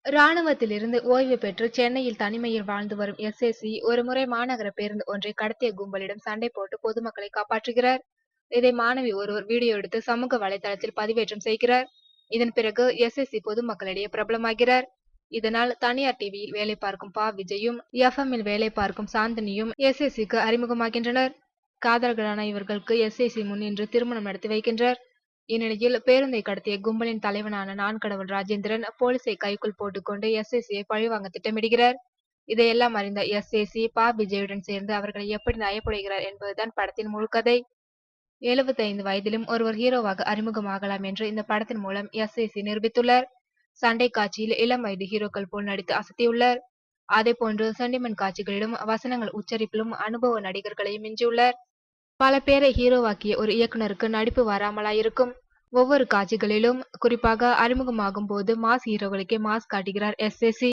ராணுவத்திலிருந்து ஓய்வு பெற்று சென்னையில் தனிமையில் வாழ்ந்து வரும் எஸ்ஏசி ஒருமுறை மாநகர பேருந்து ஒன்றை கடத்திய கும்பலிடம் சண்டை போட்டு பொதுமக்களை காப்பாற்றுகிறார். இதை மாணவி ஒருவர் வீடியோ எடுத்து சமூக வலைதளத்தில் பதிவேற்றம் செய்கிறார். இதன் பிறகு எஸ்ஏசி பொதுமக்களிடையே பிரபலமாகிறார். இதனால் தனியார் டிவியில் வேலை பார்க்கும் விஜயும் எஃப்எம்மில் வேலை பார்க்கும் சாந்தினியும் எஸ்ஏசிக்கு அறிமுகமாகின்றனர். காதலர்களான இவர்களுக்கு எஸ்ஏசி முன்னின்று திருமணம் நடத்தி வைக்கின்றார். இந்நிலையில் பேருந்தை கடத்திய கும்பலின் தலைவனான நான்கடவுள் ராஜேந்திரன் போலீசை கைக்குள் போட்டுக்கொண்டு எஸ்ஏசியை பழிவாங்க திட்டமிடுகிறார். இதையெல்லாம் அறிந்த எஸ்ஏசி விஜயுடன் சேர்ந்து அவர்களை எப்படி நயப்புடைகிறார் என்பதுதான் படத்தின் முழு கதை. 75 வயதிலும் ஒருவர் ஹீரோவாக அறிமுகமாகலாம் என்று இந்த படத்தின் மூலம் எஸ்ஏசி நிரூபித்துள்ளார். சண்டை காட்சியில் இளம் வயது ஹீரோக்கள் போல் நடித்து அசத்தியுள்ளார். அதேபோன்று சென்டிமெண்ட் காட்சிகளிலும் வசனங்கள் உச்சரிப்பிலும் அனுபவ நடிகர்களையும் மிஞ்சியுள்ளார். பல பேரை ஹீரோவாக்கிய ஒரு இயக்குனருக்கு நடிப்பு வராமலா இருக்கும்? ஒவ்வொரு காட்சிகளிலும் குறிப்பாக அறிமுகமாகும் போது மாஸ் ஹீரோக்களுக்கே மாஸ் காட்டுகிறார் எஸ்ஏசி.